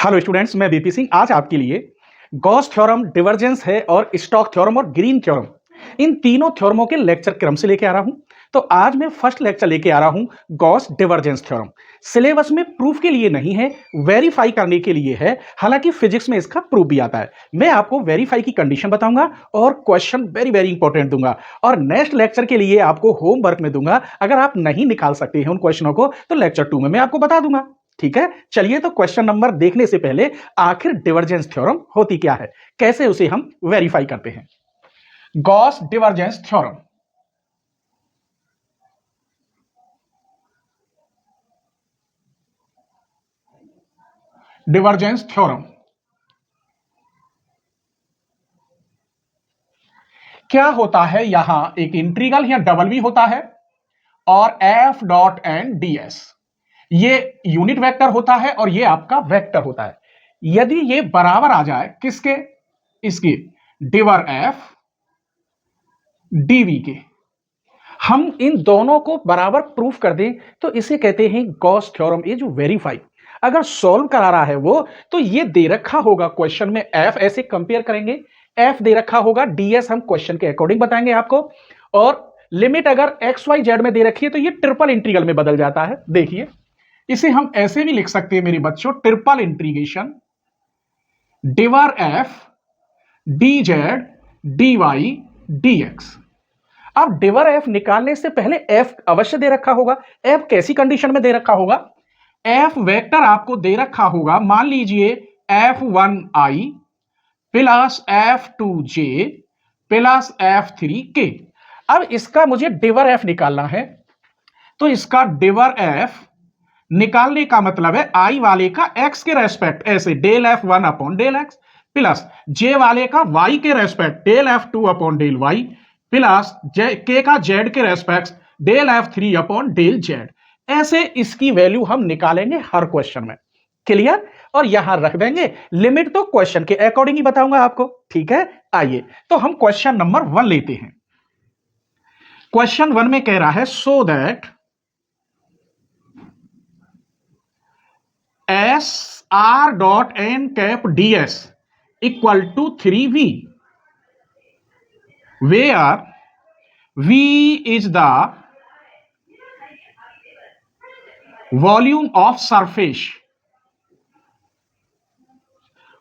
Hello students, मैं BP Singh आज आपके लिए गॉस थ्योरम, डिवर्जेंस है और स्टोक्स थ्योरम और ग्रीन थ्योरम, इन तीनों थ्योरमों के लेक्चर क्रम से लेके आ रहा हूं। तो आज मैं फर्स्ट लेक्चर लेके आ रहा हूं गॉस डिवर्जेंस थ्योरम। सिलेबस में प्रूफ के लिए नहीं है, वेरीफाई करने के लिए है। हालांकि फिजिक्स में इसका प्रूफ भी आता है। मैं आपको वेरीफाई की कंडीशन बताऊंगा और क्वेश्चन वेरी वेरी इंपॉर्टेंट दूंगा। और नेक्स्ट लेक्चर के लिए आपको होमवर्क में दूंगा। अगर आप नहीं निकाल सकते हैं उन क्वेश्चनों को तो लेक्चर 2 में मैं आपको बता दूंगा। ठीक है, चलिए। तो क्वेश्चन नंबर देखने से पहले आखिर डिवर्जेंस थ्योरम होती क्या है, कैसे उसे हम वेरीफाई करते हैं। Gauss divergence theorem. Divergence theorem क्या होता है? यहां एक इंटीग्रल या डबल भी होता है और F dot N D S, ये यूनिट वेक्टर होता है और ये आपका वेक्टर होता है। यदि ये बराबर आ जाए किसके? इसके डिवर एफ डीवी के, हम इन दोनों को बराबर प्रूफ कर दें तो इसे कहते हैं गॉस थ्योरम। ये जो वेरीफाई अगर सॉल्व करा रहा है वो, तो ये दे रखा होगा क्वेश्चन में एफ, ऐसे कंपेयर करेंगे, एफ दे रखा होगा, डीएस हम क्वेश्चन के अकॉर्डिंग बताएंगे आपको। और लिमिट अगर एक्स वाई जेड में दे रखी है तो ये ट्रिपल इंटीग्रल में बदल जाता है। देखिए, इसे हम ऐसे भी लिख सकते हैं मेरे बच्चों, triple integration div f d z d y d x. अब डिवर एफ निकालने से पहले एफ अवश्य दे रखा होगा। एफ कैसी कंडीशन में दे रखा होगा? एफ वेक्टर आपको दे रखा होगा, मान लीजिए f1i plus f2j plus f3k। अब इसका मुझे डिवर एफ निकालना है, तो इसका डिवर एफ निकालने का मतलब है आई वाले का एक्स के रेस्पेक्ट ऐसे del f one upon del x, plus j वाले का वाई के respect del f two upon del y, plus k का जेड के respect del f three upon del z. ऐसे इसकी वैल्यू हम निकालेंगे हर क्वेश्चन में। क्लियर? और यहां रख देंगे लिमिट, तो क्वेश्चन के अकॉर्डिंग ही बताऊंगा आपको। ठीक है, आइए तो हम क्वेश्चन नंबर 1 लेते हैं। क्वेश्चन 1 में कह रहा है so that S R dot N cap D S equal to 3v, where v is the volume of surface,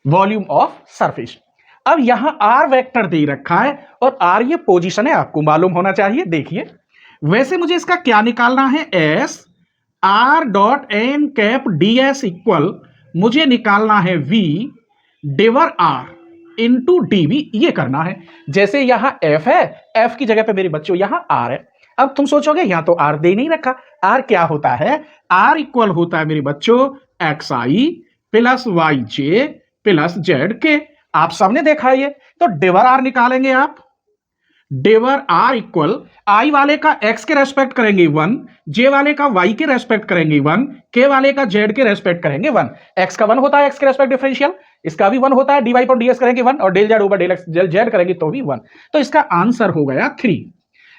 volume of surface. अब यहां आर वेक्टर दे रखा है और आर ये पोजीशन है, आपको मालूम होना चाहिए। देखिए, वैसे मुझे इसका क्या निकालना है? S R dot N cap D S equal, मुझे निकालना है V div R into DV, ये करना है। जैसे यहां एफ है, एफ की जगह पे मेरे बच्चों यहां आर है। अब तुम सोचोगे यहां तो आर दे नहीं रखा। आर क्या होता है? आर इक्वल होता है मेरे बच्चों एक्स आई प्लस वाई जे प्लस जेड के। आप सबने देखा है ये, तो डिवर आर निकालेंगे आप। डिवर आर इक्वल आई वाले का एक्स के रेस्पेक्ट करेंगे 1, जे वाले का वाई के रेस्पेक्ट करेंगे 1, के वाले का जेड के रेस्पेक्ट करेंगे 1। एक्स का 1 होता है एक्स के रेस्पेक्ट डिफरेंशियल, इसका भी 1 होता है, डी वाई पर डीएस करेंगे 1, और del Z over del X del Z करेंगे तो भी 1। तो इसका आंसर हो गया 3।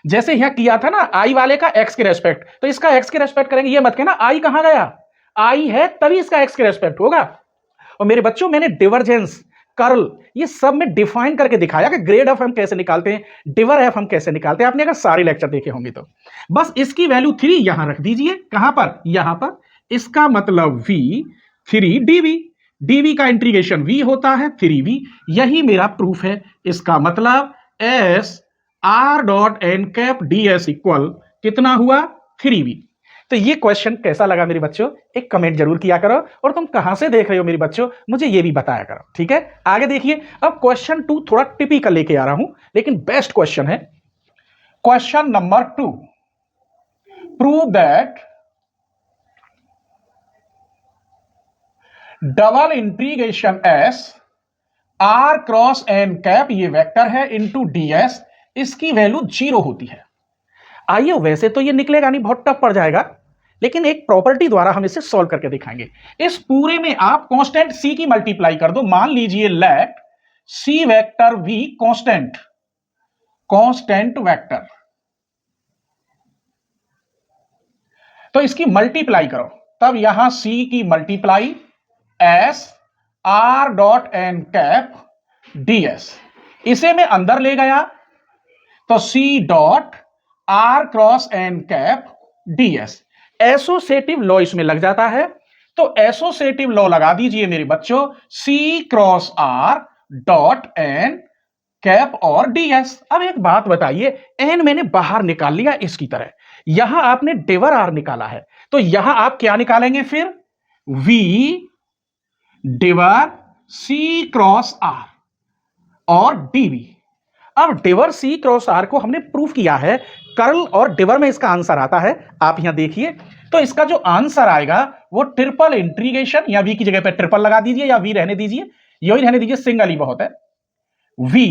जैसे यहां किया था ना आई वाले का एक्स के रेस्पेक्ट, तो इसका एक्स के रेस्पेक्ट करेंगे। ये मत कहना आई कहां गया, आई है तभी इसका एक्स के रेस्पेक्ट होगा। और मेरे बच्चों, मैंने डिवर्जेंस, कर्ल, ये सब में डिफाइन करके दिखाया कि ग्रेड एफ हम कैसे निकालते हैं, डिवर एफ हम कैसे निकालते हैं। आपने अगर सारे लेक्चर देखे होंगे तो बस इसकी वैल्यू 3 यहां रख दीजिए। कहां पर? यहां पर। इसका मतलब v 3 dv, dv का इंटीग्रेशन v होता है 3v। यही मेरा प्रूफ है। इसका मतलब S R dot N cap D S equal कितना हुआ? 3v। तो ये क्वेश्चन कैसा लगा मेरे बच्चों? एक कमेंट जरूर किया करो, और तुम कहां से देख रहे हो मेरे बच्चों, मुझे ये भी बताया करो। ठीक है, आगे देखिए। अब क्वेश्चन 2 थोड़ा टिपिकल लेके आ रहा हूं, लेकिन बेस्ट क्वेश्चन है। Question number 2, prove that double integration S R cross N cap, ये वेक्टर है, इंटू डीएस, इसकी वैल्यू 0 होती है। आइए, वैसे तो ये निकलेगा नहीं, बहुत टफ पड़ जाएगा, लेकिन एक प्रॉपर्टी द्वारा हम इसे सॉल्व करके दिखाएंगे। इस पूरे में आप कांस्टेंट सी की मल्टीप्लाई कर दो। मान लीजिए let C vector V constant, constant vector, तो इसकी मल्टीप्लाई करो, तब यहां सी की multiply S R dot N cap ds, इसे मैं अंदर ले गया तो c dot R cross N cap ds, associative law इसमें लग जाता है। तो एसोसिएटिव लॉ लगा दीजिए मेरे बच्चों, c cross r dot N cap और ds। अब एक बात बताइए, एन मैंने बाहर निकाल लिया इसकी तरह, यहां आपने डिवर आर निकाला है, तो यहां आप क्या निकालेंगे फिर, v डिवर c क्रॉस r और dv। अब डिवर c क्रॉस r को हमने प्रूफ किया है, कर्ल और डिवर में इसका आंसर आता है, आप यहां देखिए। तो इसका जो आंसर आएगा वो ट्रिपल इंटीग्रेशन, या v की जगह पे ट्रिपल लगा दीजिए या v रहने दीजिए, यही रहने दीजिए, सिंगल ही बहुत है, v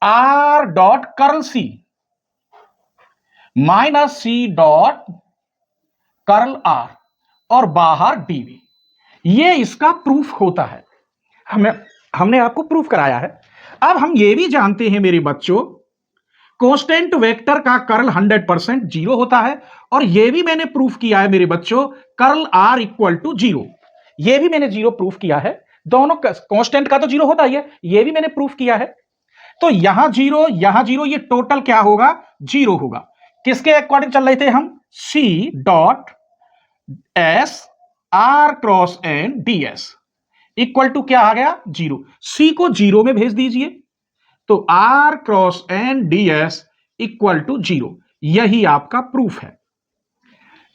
R dot curl C minus C dot curl R और बाहर डीवी, ये इसका प्रूफ होता है। हमने आपको प्रूफ कराया है। अब हम ये भी जानते हैं मेरे बच्चों, कांस्टेंट वेक्टर का कर्ल 100% जीरो होता है, और यह भी मैंने प्रूफ किया है मेरे बच्चों, curl R equal to zero, यह भी मैंने जीरो प्रूफ किया है। दोनों कांस्टेंट का तो जीरो होता ही है, यह भी मैंने प्रूफ किया है। तो यहां जीरो, ये टोटल क्या होगा, जीरो होगा। किसके अकॉर्डिंग चल रहे थे हम, c dot S R cross N ds equal to क्या आ गया, जीरो। c को जीरो में भेज दीजिए, तो r cross N ds equal to zero, यही आपका प्रूफ है।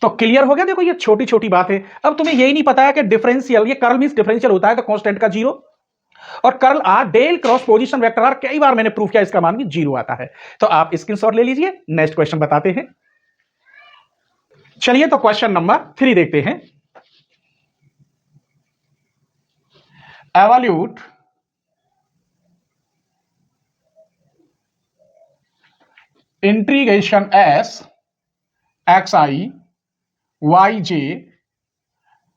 तो क्लियर हो गया। देखो ये छोटी छोटी बात है। अब तुम्हें यही नहीं पता है कि डिफरेंशियल, ये कर्ल मींस डिफरेंशियल होता है तो कांस्टेंट का जीरो, और curl R del cross position vector R, कई बार मैंने प्रूफ किया इसका मान भी जीरो आता है। तो आप स्क्रीनशॉट ले लीजिए। नेक्स्ट क्वेश्चन बताते हैं। चलिए तो क्वेश्चन नंबर 3 देखते हैं। एवल्यूट इंटीग्रेशन एस एक्स आई वाई जे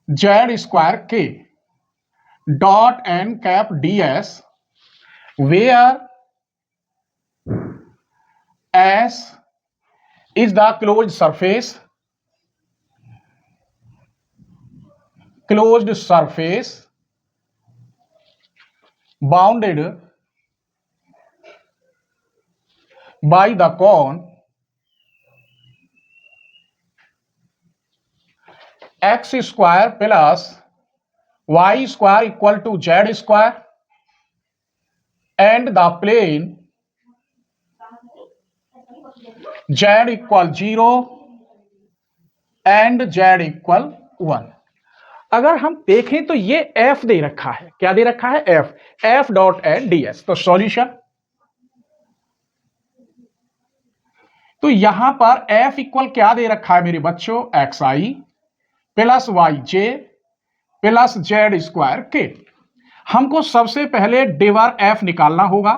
जेड स्क्वायर के dot n cap ds where S is the closed surface bounded by the cone x square plus y square equal to z square and the plane z equal 0 and z equal 1। अगर हम देखें तो ये f दे रखा है, क्या दे रखा है, f डॉट एन ds। तो सॉल्यूशन, तो यहां पर f इक्वल क्या दे रखा है मेरे बच्चों, xi प्लस वाई जे प्लस जेड स्क्वायर के। हमको सबसे पहले डिवर f निकालना होगा,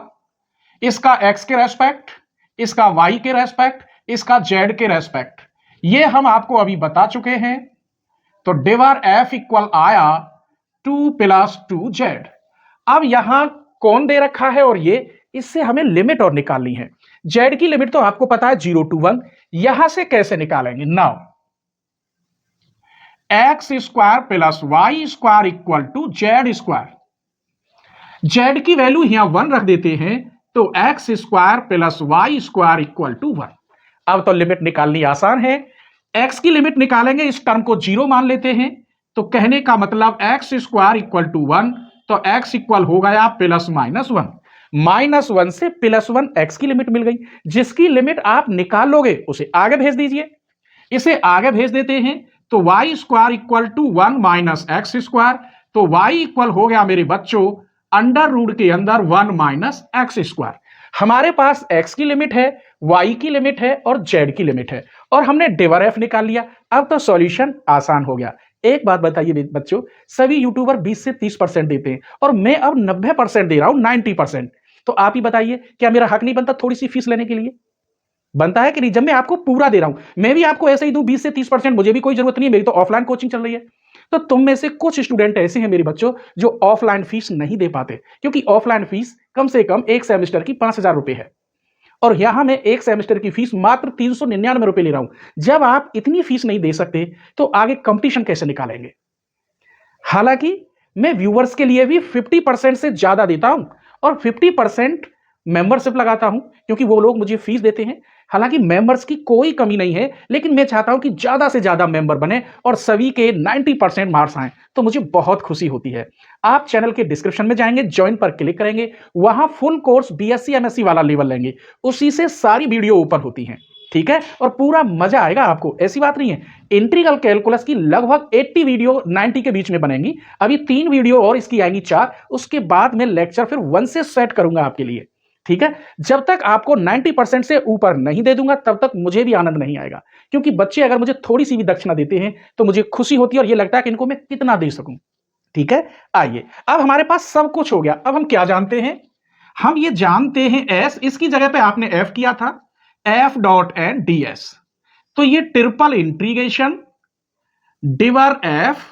इसका x के रेस्पेक्ट, इसका y के रेस्पेक्ट, इसका z के रेस्पेक्ट, ये हम आपको अभी बता चुके हैं। तो डिवर f इक्वल आया 2 + 2z। अब यहां कौन दे रखा है और ये, इससे हमें लिमिट और निकालनी है। z की लिमिट तो आपको पता है 0 to 1, यहां से कैसे निकालेंगे, now x square plus y square equal to z square. z की वैल्यू यहां 1 रख देते हैं, तो x square plus y square equal to 1। अब तो लिमिट निकालनी आसान है। x की लिमिट निकालेंगे, इस टर्म को 0 मान लेते हैं, तो कहने का मतलब x स्क्वायर इक्वल टू 1, तो x इक्वल हो गया प्लस माइनस 1। -1 से +1 x की लिमिट मिल गई। जिसकी लिमिट आप निकाल लोगे उसे आगे भेज दीजिए। इसे आगे भेज देते हैं, तो y square equal to 1 minus x square, तो y इक्वल हो गया मेरे बच्चों अंडर रूट के अंदर 1 माइनस एक्स स्क्वायर। हमारे पास x की लिमिट है, y की लिमिट है और z की लिमिट है, और हमने डिवर f निकाल लिया। अब तो सॉल्यूशन आसान हो गया। एक बात बताइए बच्चों, सभी यूट्यूबर 20 से 30% देते हैं और मैं अब 90% दे रहा हूं, 90%। तो आप ही बताइए, क्या मेरा हक नहीं बनता थोड़ी सी फीस लेने के लिए? बनता है कि नहीं? जब मैं आपको पूरा दे रहा हूं, मैं भी आपको ऐसे ही दूं 20 से 30%, मुझे भी कोई जरूरत नहीं है, मेरी तो ऑफलाइन कोचिंग चल रही है। तो तुम में से कुछ स्टूडेंट ऐसे हैं मेरे बच्चों जो ऑफलाइन फीस नहीं दे पाते, क्योंकि ऑफलाइन फीस कम से कम एक सेमेस्टर की 5,000 रुपए है, और यहां मैं एक सेमेस्टर की फीस मात्र 399 रुपए ले रहा हूं। जब आप इतनी फीस नहीं दे सकते तो आगे कंपटीशन कैसे निकालेंगे? हालांकि मैं व्यूअर्स के लिए भी 50% से ज्यादा देता हूं और 50% मेंबरशिप लगाता हूं, क्योंकि वो लोग मुझे फीस देते हैं। हालांकि मेंबर्स की कोई कमी नहीं है, लेकिन मैं चाहता हूं कि ज्यादा से ज्यादा मेंबर बने और सभी के 90% मार्क्स आए, तो मुझे बहुत खुशी होती है। आप चैनल के डिस्क्रिप्शन में जाएंगे, ज्वाइन पर क्लिक करेंगे, वहां फुल कोर्स बीएससी एमएससी वाला लेवल लेंगे, उसी से सारी वीडियो ओपन होती हैं, ठीक है, और पूरा मजा आएगा आपको। ऐसी बात नहीं है, इंटीग्रल कैलकुलस की लगभग 80 वीडियो 90 के बीच में बनेंगी। अभी 3 वीडियो और इसकी आएंगी 4, उसके बाद मैं लेक्चर फिर 1 से सेट करूंगा आपके लिए, ठीक है। जब तक आपको 90% से ऊपर नहीं दे दूंगा तब तक मुझे भी आनंद नहीं आएगा, क्योंकि बच्चे अगर मुझे थोड़ी सी भी दक्षिणा देते हैं तो मुझे खुशी होती है और ये लगता है कि इनको मैं कितना दे सकूं, ठीक है। आइए, अब हमारे पास सब कुछ हो गया। अब हम क्या जानते हैं? हम ये जानते हैं एस, इसकी जगह पे आपने एफ किया था, f dot N D s. तो ये triple integration div f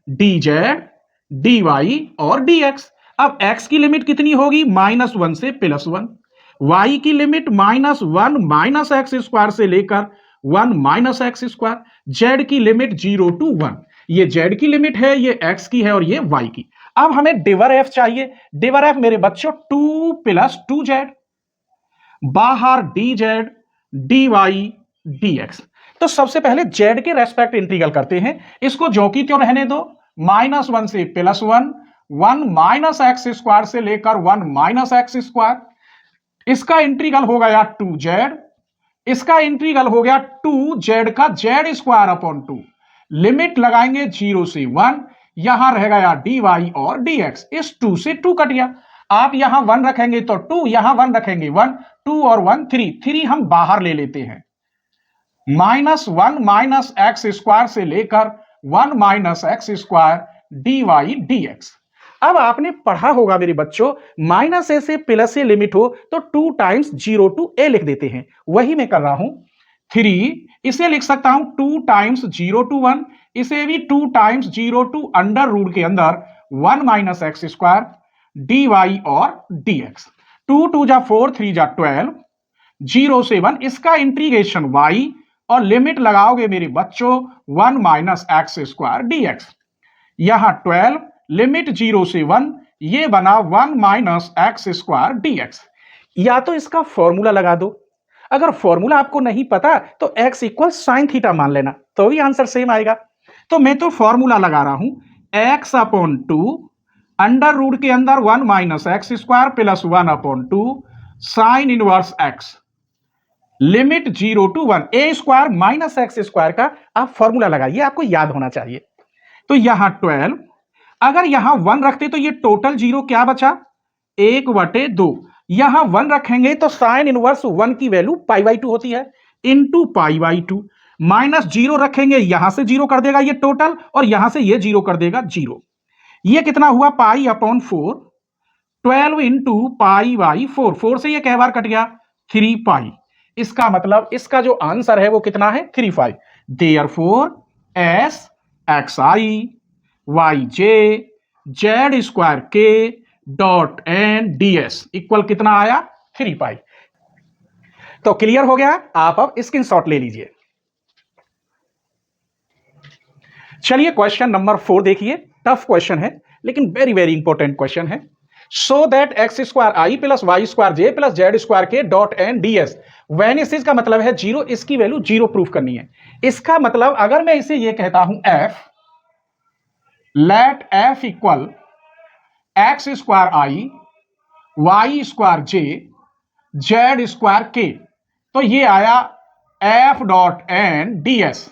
d z d y और डी एक्स। अब x की लिमिट कितनी होगी? -1 से +1। y की लिमिट -1 माइनस एक्स स्क्वायर से लेकर 1 माइनस एक्स स्क्वायर। z की लिमिट 0 to 1। ये z की लिमिट है, ये x की है और ये y की। अब हमें डिवर f चाहिए। डिवर f मेरे बच्चों 2 + 2z, बाहर dz dy dx। तो सबसे पहले z के रेस्पेक्ट इंटीग्रल करते हैं। इसको जो की त्यों रहने दो, -1 से +1, 1 माइनस एक्स स्क्वायर से लेकर 1 माइनस एक्स स्क्वायर। इसका इंटीग्रल हो गया 2z, इसका इंटीग्रल हो गया 2z का z स्क्वायर अपॉन 2। लिमिट लगाएंगे 0 से 1, यहां रह गया dy और dx। इस 2 से 2 कट गया। आप यहां 1 रखेंगे तो 2, यहां 1 रखेंगे 1, 2 और 1 3 हम बाहर ले लेते हैं। -1 माइनस एक्स स्क्वायर से लेकर 1 minus x square dy dx। अब आपने पढ़ा होगा मेरे बच्चों, -a से +a लिमिट हो तो 2 टाइम्स 0 to a लिख देते हैं, वही मैं कर रहा हूं। 3 इसे लिख सकता हूं 2 टाइम्स 0 to 1, इसे भी 2 टाइम्स 0 to अंडर रूट के अंदर 1 माइनस एक्स स्क्वायर dy और dx। 2 2 जा 4, 3 जा 12, 0 से 1, इसका इंटीग्रेशन y और लिमिट लगाओगे मेरे बच्चों 1 माइनस एक्स स्क्वायर dx। यहां 12, लिमिट 0 से 1, ये बना 1 माइनस एक्स स्क्वायर dx। या तो इसका फॉर्मूला लगा दो, अगर फॉर्मूला आपको नहीं पता तो x इक्वल साइन थीटा मान लेना, तो भी आंसर सेम आएगा। तो मैं तो फॉर्मूला लगा रहा हूं, x अपॉन 2 अंडर रूट के अंदर 1 minus x square plus 1 upon 2 sine inverse x, limit 0 to 1, a square minus x square का आप फॉर्मूला लगाइए, आपको याद होना चाहिए। तो यहां 12, अगर यहां 1 रखते तो ये टोटल 0 क्या बचा? 1/2। यहां 1 रखेंगे तो साइन इनवर्स 1 की वैल्यू π/2 होती है, इंटू π/2। माइनस 0 रखेंगे, यहां से 0 कर देगा ये टोटल, और यहां से ये 0 कर देगा 0। ये कितना हुआ? π/4, 12 इंटू π/4, 4 से ये कै बार कट गया? 3π। इसका मतलब इसका जो आंसर है वो कितना है? 3π। Therefore s xi yj z square k dot n ds equal कितना आया? 3π। तो क्लियर हो गया? आप अब स्क्रीनशॉट ले लीजिए। चलिए क्वेश्चन नंबर 4 देखिए। टफ क्वेश्चन है लेकिन वेरी वेरी इंपॉर्टेंट क्वेश्चन है। So that x square i plus y square j plus z square k dot N D s when इस का मतलब है 0, इसकी वैल्यू 0 प्रूफ करनी है। इसका मतलब अगर मैं इसे ये कहता हूं f, let f equal x square i y square j z square k, तो ये आया f dot N D s.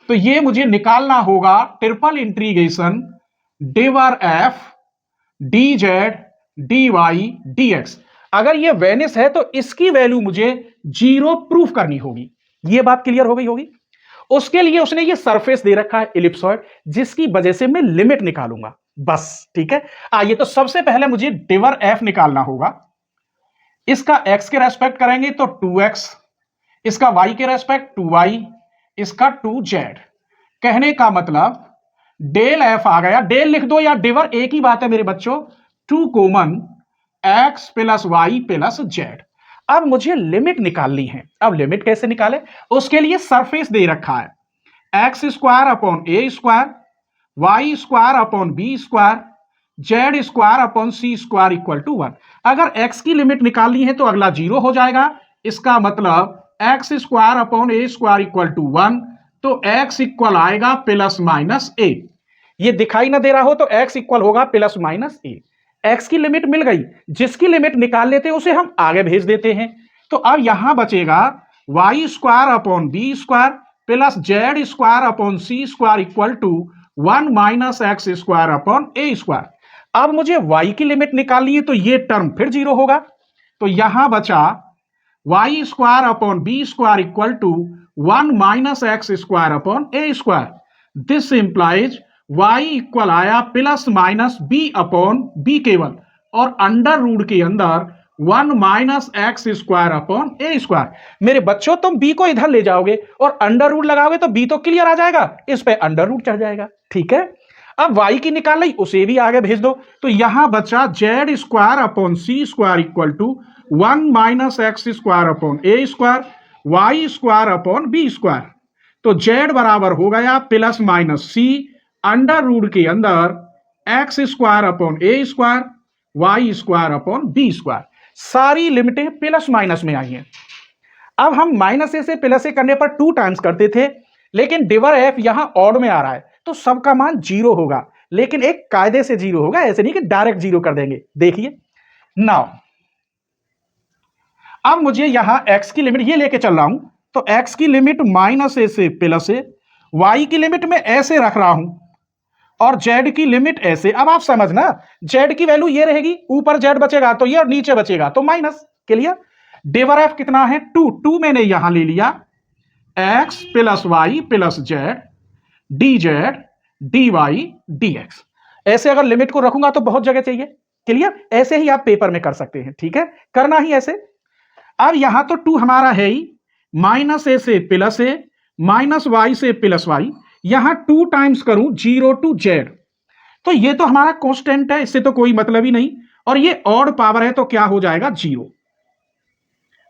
तो ये मुझे निकालना होगा triple integration div f d z d y d x. अगर ये वेनिस है तो इसकी वैल्यू मुझे 0 प्रूफ करनी होगी। ये बात क्लियर हो गई होगी। उसके लिए उसने ये सरफेस दे रखा है इलिप्सॉइड, जिसकी वजह से मैं लिमिट निकालूंगा बस, ठीक है। आइए, तो सबसे पहले मुझे डिवर एफ निकालना होगा। इसका x के रेस्पेक्ट करेंगे तो 2x, इसका y के रेस्पेक्ट 2y, इसका 2z। कहने का मतलब डेल एफ आ गया, डेल लिख दो या डिवर एक ही बात है मेरे बच्चों, 2 common x plus y plus z. अब मुझे लिमिट निकालनी है। अब लिमिट कैसे निकाले? उसके लिए सरफेस दे रखा है x square upon a square y square upon b square z square upon c square equal to 1। अगर x की लिमिट निकालनी है तो अगला 0 हो जाएगा, इसका मतलब x square upon a square equal to 1, तो x इक्वल आएगा प्लस माइनस ए। ये दिखाई ना दे रहा हो तो x इक्वल होगा प्लस माइनस ए। x की लिमिट मिल गई, जिसकी लिमिट निकाल लेते हैं उसे हम आगे भेज देते हैं। तो अब यहां बचेगा y square upon b square plus z square upon c square equal to 1 minus x square upon a square. अब मुझे y की लिमिट निकालनी है तो ये टर्म फिर 0 होगा, तो यहां बचा y square upon b square equal to 1 minus x square upon a square. This implies y equal आया plus minus b upon b केवल, और अंडर रूट के अंदर 1 minus x square upon a square. मेरे बच्चों तुम b को इधर ले जाओगे और अंडर रूट लगाओगे तो b तो क्लियर आ जाएगा, इस पे अंडर रूट चढ़ जाएगा। ठीक है, अब y की निकाल ली, उसे भी आगे भेज दो, तो यहां बचा z square upon c square equal to 1 minus x square upon a square y square upon b square. तो z बराबर हो गया plus minus c under root के अंदर x square upon a square y square upon b square. सारी लिमिटें plus minus में आई हैं। अब हम माइनस ए से प्लस ए करने पर 2 टाइम्स करते थे, लेकिन डिवर एफ यहां ऑड में आ रहा है तो सबका मान 0 होगा, लेकिन एक कायदे से 0 होगा, ऐसे नहीं कि डायरेक्ट 0 कर देंगे। देखिए नाउ अब मुझे यहां x की लिमिट ये लेके चल रहा हूं, तो x की लिमिट माइनस ए से प्लस ए, y की लिमिट में ऐसे रख रहा हूं और z की लिमिट ऐसे। अब आप समझना, z की वैल्यू ये रहेगी, ऊपर z बचेगा तो ये और नीचे बचेगा तो माइनस। क्लियर? डिवर एफ कितना है 2 मैंने यहां ले लिया, x plus y plus z d z d y d x. ऐसे अगर लिमिट को रखूंगा तो बहुत जगह चाहिए। क्लियर? ऐसे ही आप पेपर में कर सकते हैं। ठीक है, करना ही ऐसे। अब यहां तो 2 हमारा है ही, माइनस ए से प्लस ए माइनस वाई से प्लस वाई, यहां 2 टाइम्स करूं 0 टू जेड, तो ये तो हमारा कांस्टेंट है, इससे तो कोई मतलब ही नहीं, और ये ऑड पावर है तो क्या हो जाएगा 0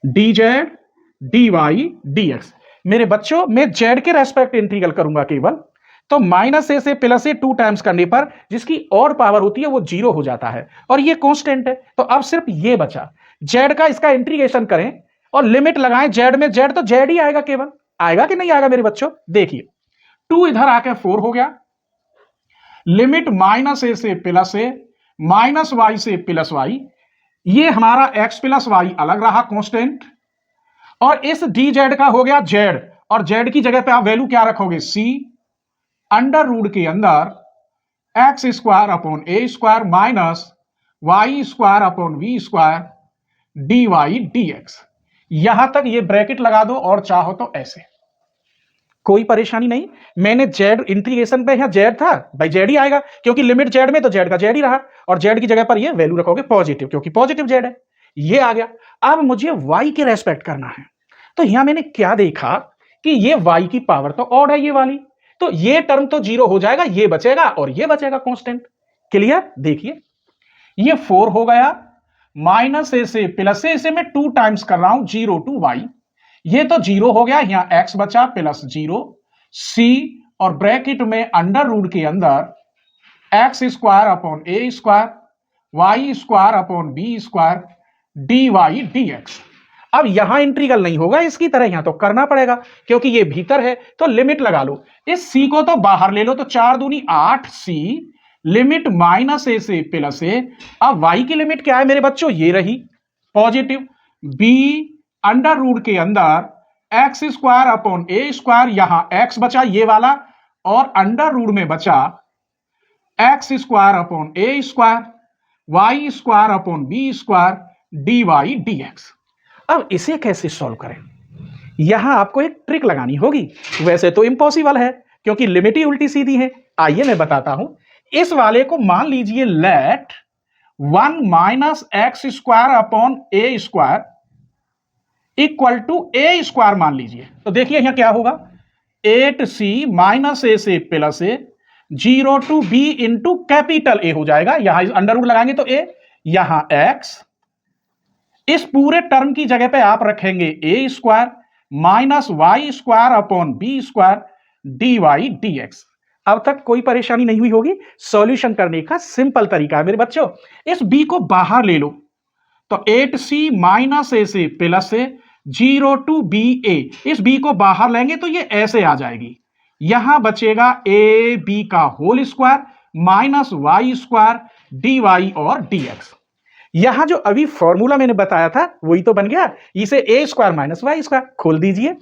d z d y d x. मेरे बच्चों मैं जेड के रेस्पेक्ट इंटीग्रल करूंगा केवल, तो माइनस ए से प्लस ए 2 टाइम्स करने पर जिसकी ऑड पावर होती है वो 0 हो जाता है, और ये कांस्टेंट है। तो अब सिर्फ ये बचा, जेड का इसका इंटीग्रेशन करें और लिमिट लगाएं जेड में, जेड तो जेड ही आएगा केवल। आएगा कि नहीं आएगा मेरे बच्चों? देखिए 2 इधर आके 4 हो गया, लिमिट माइनस ए से प्लस ए माइनस वाई से प्लस वाई, ये हमारा एक्स प्लस वाई अलग रहा कांस्टेंट, और इस डी जेड का हो गया जेड, और जेड की जगह पे आप वैल्यू क्या रखोगे सी अंडर रूट के अंदर x square upon a square minus y square upon v square d y d x. यहां तक ये ब्रैकेट लगा दो और चाहो तो ऐसे, कोई परेशानी नहीं। मैंने जेड इंटीग्रेशन पे यहां जेड था भाई, जेड ही आएगा क्योंकि लिमिट जेड में, तो जेड का जेड ही रहा, और जेड की जगह पर ये वैल्यू रखोगे पॉजिटिव क्योंकि पॉजिटिव जेड है। ये आ गया। अब मुझे वाई के रेस्पेक्ट करना है, तो यहां मैंने क्या देखा कि ये वाई की पावर तो ऑड है ये वाली, तो ये टर्म तो 0 हो जाएगा, ये बचेगा और ये बचेगा कांस्टेंट। क्लियर? देखिए ये 4 हो गया, माइनस ए से प्लस ए, इसे मैं 2 टाइम्स कर रहा हूं 0 टू वाई, ये तो 0 हो गया, यहां x बचा प्लस 0 c, और ब्रैकेट में अंडर रूट के अंदर x square upon a square y square upon b square d y d x. अब यहां इंटीग्रल नहीं होगा इसकी तरह, यहां तो करना पड़ेगा क्योंकि ये भीतर है, तो लिमिट लगा लो, इस c को तो बाहर ले लो, तो 4 दूनी 8 c, लिमिट माइनस ए से प्लस ए। अब y की लिमिट क्या है मेरे बच्चों? ये रही पॉजिटिव, b अंडर रूट के अंदर x square upon a square, यहां x बचा ये वाला, और अंडर रूट में बचा x square upon a square y square upon b square d y d x. अब इसे कैसे सॉल्व करें? यहां आपको एक ट्रिक लगानी होगी, वैसे तो इम्पॉसिबल है क्योंकि लिमिट ही उल्टी सीधी है। आइए मैं बताता हूं। इस वाले को मान लीजिए let 1 minus x square upon a square equal to a square मान लीजिए, तो देखिए यहां क्या होगा 8c माइनस ए से plus a 0 to b into capital a हो जाएगा, यहां अंडर रूट लगाएंगे तो ए, यहां x, इस पूरे टर्म की जगह पे आप रखेंगे a square minus y square upon b square d y d x. अब तक कोई परेशानी नहीं हुई होगी। सॉल्यूशन करने का सिंपल तरीका है मेरे बच्चों, इस b को बाहर ले लो तो 8c माइनस ए से प्लस ए 0 टू बी ए, इस b को बाहर लेंगे तो ये ऐसे आ जाएगी। यहां बचेगा ए बी का whole square minus y square d y और डी एक्स। यहां जो अभी फॉर्मूला मैंने बताया था वही तो बन गया, इसे ए स्क्वायर माइनस वाई स्क्वायर खोल दीजिए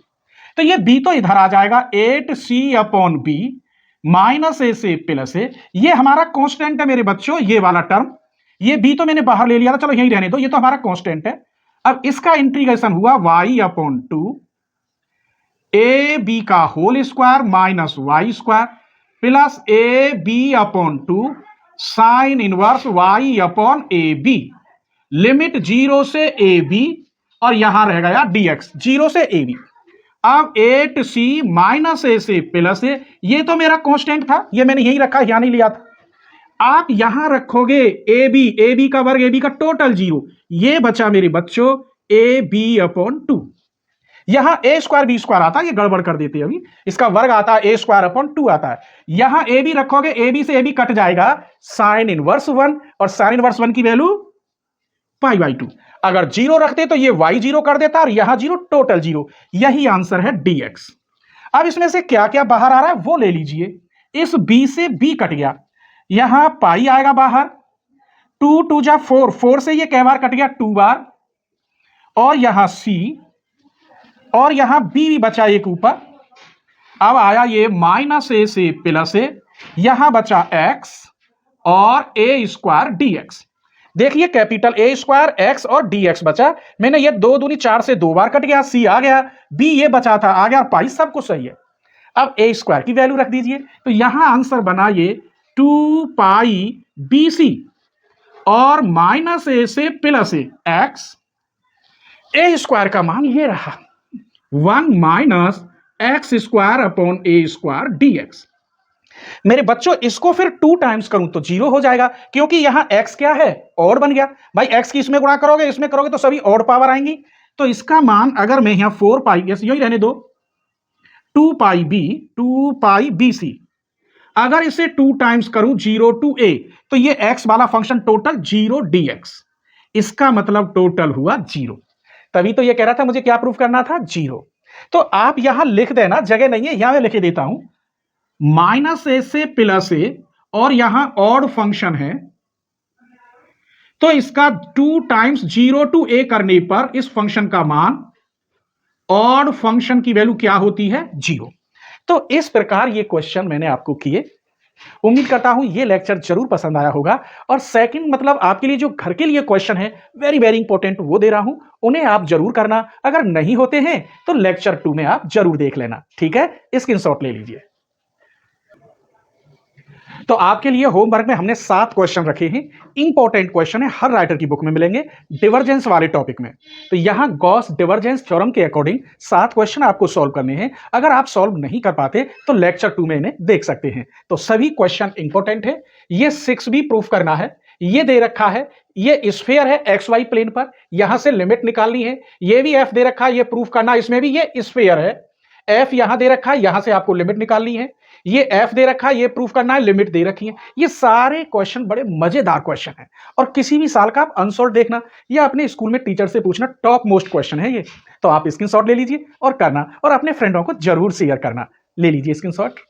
तो ये b तो इधर आ जाएगा 8c upon B minus a से प्लस ए, ये हमारा कांस्टेंट है मेरे बच्चों, ये वाला टर्म, ये b तो मैंने बाहर ले लिया था, चलो यहीं रहने दो, ये तो हमारा कांस्टेंट है। अब इसका इंटीग्रेशन हुआ y अपॉन 2 ए बी का whole square minus y square plus a b upon 2 sine inverse y upon a b, limit 0 से ए बी और यहां रह गया dx 0 से ए बी। अब 8c माइनस ए से प्लस ए, ये तो मेरा कांस्टेंट था, ये मैंने यहीं रखा, यहां नहीं लिया था। आप यहां रखोगे ए बी का वर्ग, ए बी का टोटल 0, ये बचा मेरे बच्चों ए बी अपॉन 2। यहां ए स्क्वायर बी स्क्वायर आता है, ये गड़बड़ कर देते हैं अभी, इसका वर्ग आता है ए स्क्वायर अपॉन 2 आता है। यहां ए बी रखोगे, ए बी से ए बी कट जाएगा, साइन इनवर्स 1 और साइन इनवर्स 1 की वैल्यू पाई बाई 2। अगर 0 रखते तो ये y 0 कर देता और यहां 0 टोटल 0, यही आंसर है dx। अब इसमें से क्या क्या बाहर आ रहा है वो ले लीजिए। इस b से b कट गया, यहां पाई आएगा बाहर, 2 2 जा 4, 4 से ये कै बार कट गया 2 बार, और यहां c और यहां b भी बचा एक ऊपर। अब आया ये माइनस ए से प्लस ए, यहां बचा x और a स्क्वायर dx। देखिए कैपिटल ए स्क्वायर एक्स और डी एक्स बचा, मैंने ये 2 दूनी 4 से 2 बार कट गया, सी आ गया, बी ये बचा था आ गया, पाई सब कुछ सही है। अब ए स्क्वायर की वैल्यू रख दीजिए तो यहां आंसर बना ये 2 पाई बी सी और माइनस ए से प्लस ए एक्स, ए स्क्वायर का मान ये रहा 1 minus x square upon a square D x. मेरे बच्चों इसको फिर 2 टाइम्स करूं तो 0 हो जाएगा, क्योंकि यहां x क्या है, ऑड बन गया भाई, x की इसमें गुणा करोगे इसमें करोगे तो सभी ऑड पावर आएंगी। तो इसका मान अगर मैं यहां 4 पाई, यही रहने दो, 2 पाई बी सी, अगर इसे 2 टाइम्स करूं 0 टू a तो ये x वाला फंक्शन टोटल 0 dx, इसका मतलब टोटल हुआ 0। तभी तो ये कह रहा था मुझे क्या प्रूफ करना था, 0। तो आप यहां लिख देना, जगह नहीं है यहां मैं लिख देता हूं, माइनस ए से प्लस ए और यहां ऑड फंक्शन है तो इसका 2 टाइम्स 0 टू a करने पर इस फंक्शन का मान, ऑड फंक्शन की वैल्यू क्या होती है, 0। तो इस प्रकार ये क्वेश्चन मैंने आपको किए। उम्मीद करता हूं ये लेक्चर जरूर पसंद आया होगा। और सेकंड मतलब आपके लिए जो घर के लिए क्वेश्चन है वेरी वेरी इंपॉर्टेंट, वो दे रहा हूं, उन्हें आप जरूर करना। अगर नहीं होते हैं तो लेक्चर 2 में आप जरूर देख लेना, ठीक है, स्क्रीनशॉट ले लीजिए। तो आपके लिए होमवर्क में हमने 7 क्वेश्चन रखे हैं, इंपॉर्टेंट क्वेश्चन है, हर राइटर की बुक में मिलेंगे डिवर्जेंस वाले टॉपिक में। तो यहां गॉस डिवर्जेंस थ्योरम के अकॉर्डिंग 7 क्वेश्चन आपको सॉल्व करने हैं। अगर आप सॉल्व नहीं कर पाते तो लेक्चर 2 में इन्हें देख सकते हैं। तो सभी क्वेश्चन इंपॉर्टेंट है। ये 6 भी प्रूफ करना है, ये दे रखा है, ये स्फीयर है एक्स वाई प्लेन पर, यहां से लिमिट निकालनी है। ये भी एफ दे रखा है, ये प्रूफ करना, इसमें भी ये स्फीयर है, एफ यहां दे रखा है, यहां से आपको लिमिट निकालनी है। ये एफ दे रखा है, ये प्रूफ करना है, लिमिट दे रखी है। ये सारे क्वेश्चन बड़े मजेदार क्वेश्चन हैं और किसी भी साल का आप अनसॉल्व देखना या अपने स्कूल में टीचर से पूछना, टॉप मोस्ट क्वेश्चन है ये। तो आप स्क्रीनशॉट ले लीजिए और करना, और अपने फ्रेंडों को जरूर शेयर करना। ले लीजिए स्क्रीनशॉट।